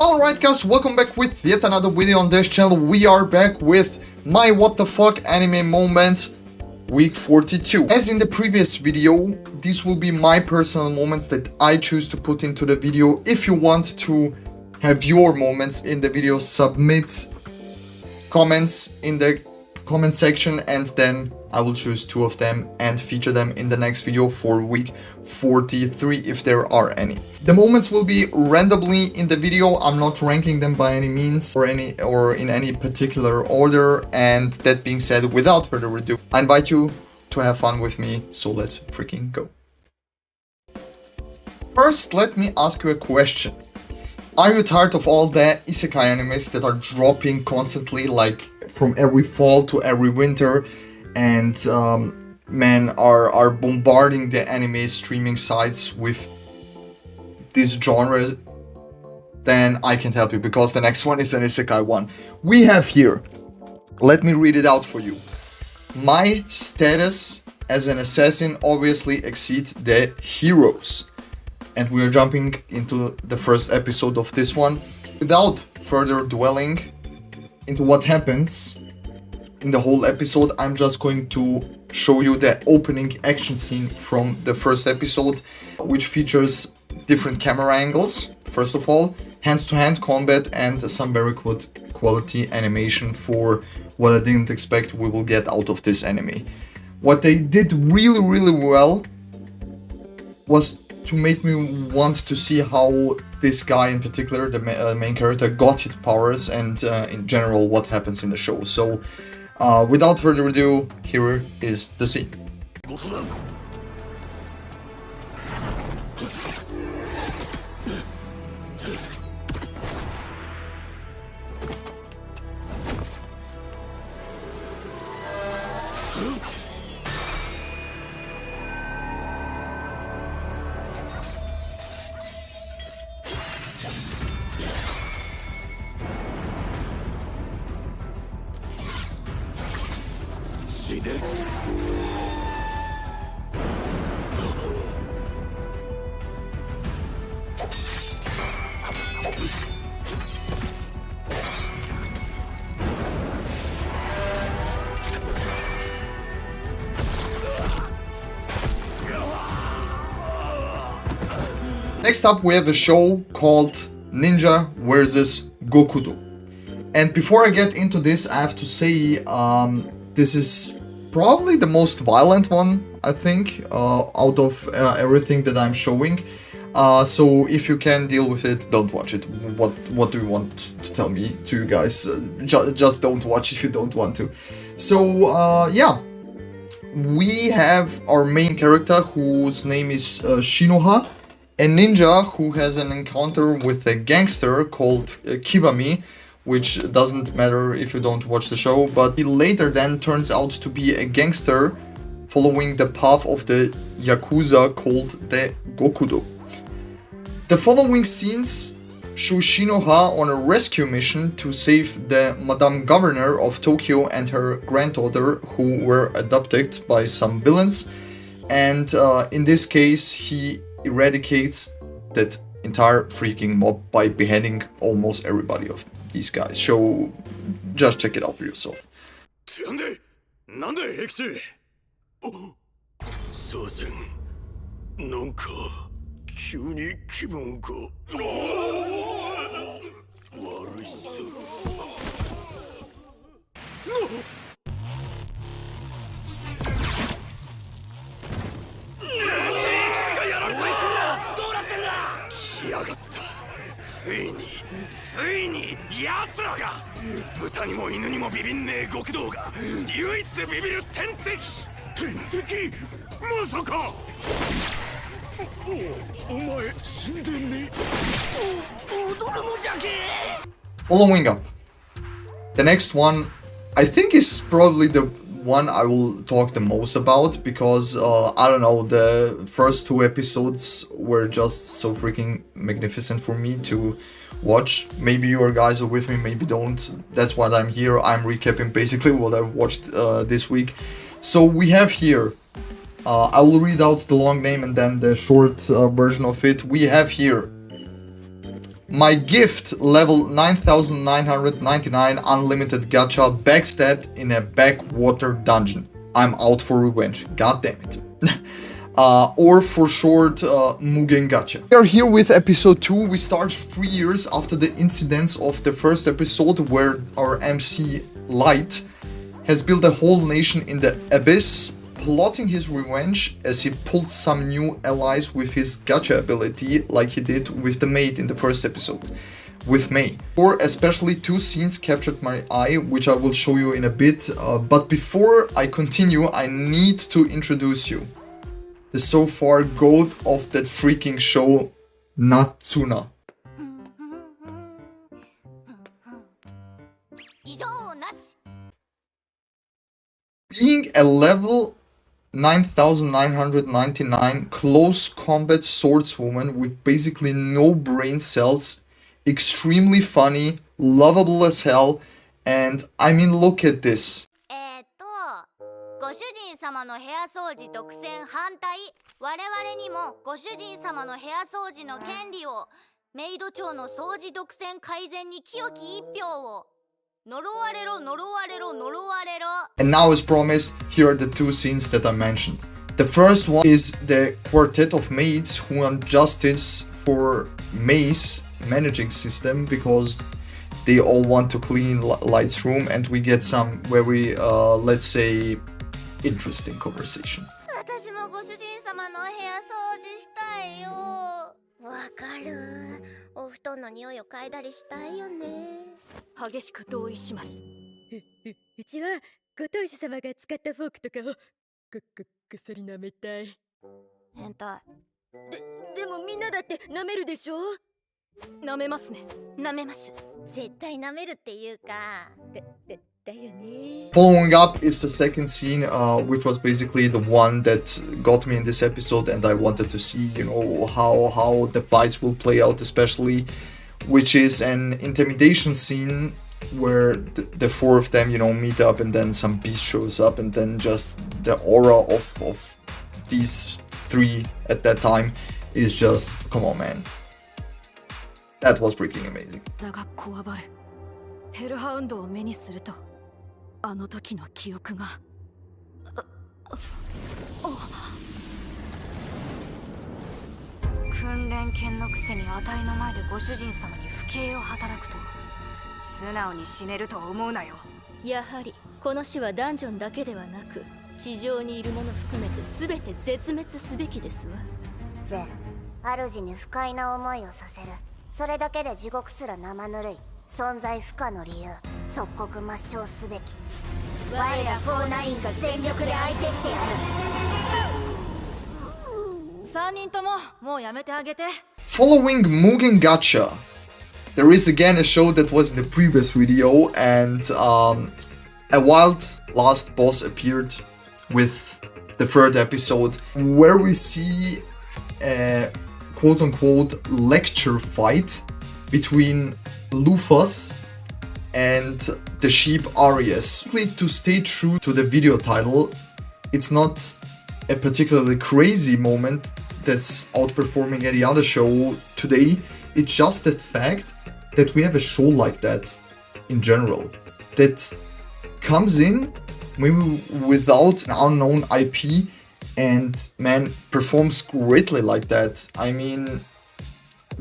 Alright guys, welcome back with yet another video on this channel. We are back with my what the fuck anime moments week 42. As in the previous video, these will be my personal moments that I choose to put into the video. If you want to have your moments in the video, submit comments in the comment section and then I will choose 2 of them and feature them in the next video for week 43 if there are any. The moments will be randomly in the video. I'm not ranking them by any means or in any particular order. And that being said, without further ado, I invite you to have fun with me, so let's freaking go. First, let me ask you a question. Are you tired of all the isekai animes that are dropping constantly, like from every fall to every winter, and men are bombarding the anime streaming sites with these genres? Then I can't help you, because the next one is an isekai one. We have here, let me read it out for you. My status as an assassin obviously exceeds the heroes. And we are jumping into the first episode of this one. Without further dwelling into what happens in the whole episode, I'm just going to show you the opening action scene from the first episode, which features different camera angles, first of all, hand-to-hand combat, and some very good quality animation for what I didn't expect we will get out of this anime. What they did really well was to make me want to see how this guy in particular, the main character, got his powers and in general what happens in the show. So without further ado, here is the scene. Next up, we have a show called Ninja vs. Gokudo. And before I get into this, I have to say this is probably the most violent one, I think, out of everything that I'm showing. So if you can deal with it, don't watch it. What do you want to tell me to you guys? Just don't watch if you don't want to. So yeah, we have our main character whose name is Shinoha, a ninja who has an encounter with a gangster called Kiwami, which doesn't matter if you don't watch the show, but he later then turns out to be a gangster following the path of the Yakuza called the Gokudo. The following scenes show Shinoha on a rescue mission to save the Madame Governor of Tokyo and her granddaughter, who were adopted by some villains, and in this case he eradicates that entire freaking mob by beheading almost everybody of these guys. So just check it out for yourself. Following up, the next one I think is probably the one I will talk the most about, because I don't know, the first 2 episodes were just so freaking magnificent for me to watch. Maybe you guys are with me, maybe don't. That's what I'm here. I'm recapping basically what I've watched this week. So we have here, I will read out the long name and then the short version of it. We have here My gift, level 9999 unlimited gacha backstabbed in a backwater dungeon. I'm out for revenge. God damn it. Or for short, Mugen Gacha. We are here with episode 2. We start 3 years after the incidents of the first episode where our MC Light has built a whole nation in the abyss, plotting his revenge as he pulled some new allies with his gacha ability like he did with the maid in the first episode, with Mei. Or especially 2 scenes captured my eye, which I will show you in a bit, but before I continue I need to introduce you. The so far goat of that freaking show, Natsuna. Being a level 9999 close combat swordswoman with basically no brain cells, extremely funny, lovable as hell, and I mean look at this. ご主人様の部屋掃除独占反対。我々にもご主人様の部屋掃除の権利を、メイド長の掃除独占改善に清き一票を。呪われろ、呪われろ、呪われろ。And now, as promised, here are the 2 scenes that I mentioned. The first one is the quartet of maids who want justice for Mei's managing system because they all want to clean Light's room, and we get some very, let's say, interesting conversation. 私もご主人様の部屋掃除したいよ。わかる。お布団の匂いを嗅いだりしたいよね。激しく同意します。うちはご当主様が使ったフォークとかをぐっそり舐めたい。変態。でもみんなだって舐めるでしょ？舐めますね。舐めます。絶対舐めるっていうか。Following up is the second scene, which was basically the one that got me in this episode, and I wanted to see, you know, how the fights will play out, especially, which is an intimidation scene where the 4 of them, you know, meet up, and then some beast shows up, and then just the aura of these 3 at that time is just, come on, man. That was freaking amazing. あの時の記憶が訓練犬のくせにあたいの前でご主人様に不敬を働くと素直に死ねると思うなよ。やはりこの死はダンジョンだけではなく地上にいるもの含めて全て絶滅すべきですわ。ゼル、主に不快な思いをさせる。それだけで地獄すら生ぬるい。存在不可の理由、即刻抹消すべき。我ら49が全力で相手してやる。3人とももうやめてあげて。Following Mugen Gacha, there is again a show that was in the previous video, and a wild last boss appeared with the 3rd episode, where we see a quote-unquote lecture fight between Luphas and the sheep Aries. To stay true to the video title, it's not a particularly crazy moment that's outperforming any other show today. It's just the fact that we have a show like that in general, that comes in maybe without an unknown IP and, man, performs greatly like that. I mean,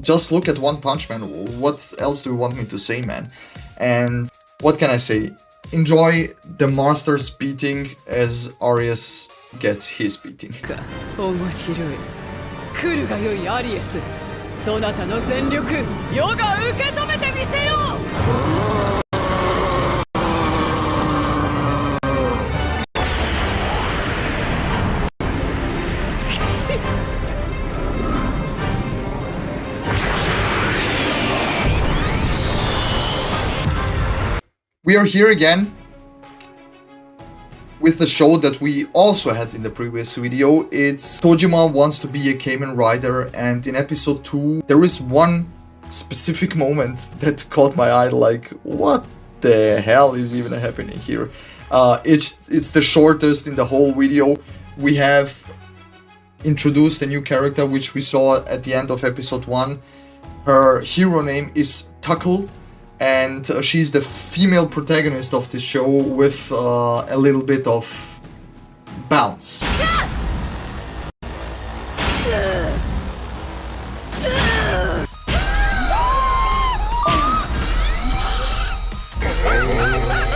just look at One Punch Man. What else do you want me to say, man? And what can I say? Enjoy the master's beating as Aries gets his beating. 面白い。来るがよいアリエス。そなたの全力、世が受け止めてみせよう。We are here again with the show that we also had in the previous video. It's Tojima wants to be a Kamen rider, and in episode 2 there is one specific moment that caught my eye, like, what the hell is even happening here? It's the shortest in the whole video. We have introduced a new character which we saw at the end of episode 1, Her hero name is Tuckle, and she's the female protagonist of this show with a little bit of bounce.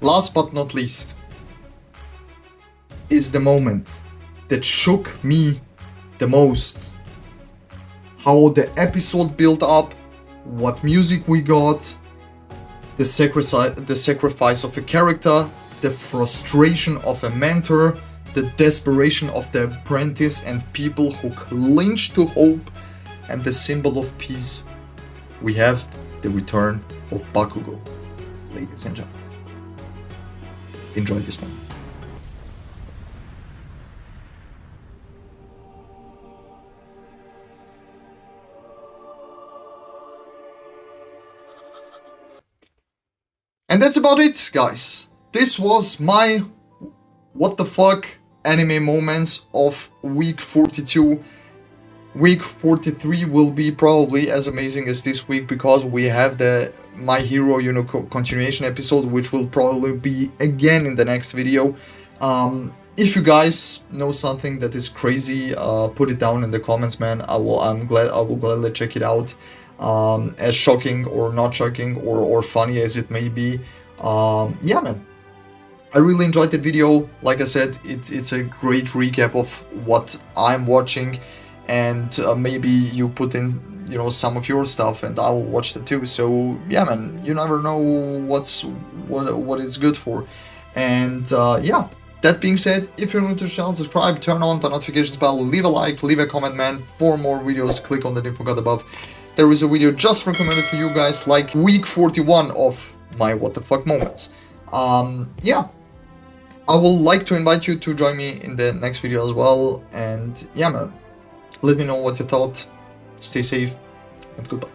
Last but not least is the moment that shook me the most. How the episode built up, what music we got, the sacrifice of a character, the frustration of a mentor, the desperation of the apprentice and people who clinch to hope, and the symbol of peace. We have the return of Bakugo, ladies and gentlemen. Enjoy this moment. And that's about it, guys. This was my what the fuck anime moments of week 42. Week 43 will be probably as amazing as this week because we have the My Hero, continuation episode, which will probably be again in the next video. If you guys know something that is crazy, put it down in the comments, man. I will gladly check it out. As shocking or not shocking or funny as it may be. Yeah, man. I really enjoyed that video. Like I said, it's a great recap of what I'm watching, and maybe you put in, some of your stuff, and I'll watch that too. So yeah, man, you never know what it's good for. And yeah. That being said, if you're new to the channel, subscribe, turn on the notifications bell, leave a like, leave a comment, man. For more videos, click on the info card above. There is a video just recommended for you guys, like week 41 of my what the fuck moments. Yeah, I would like to invite you to join me in the next video as well. And yeah, man, let me know what you thought. Stay safe and goodbye.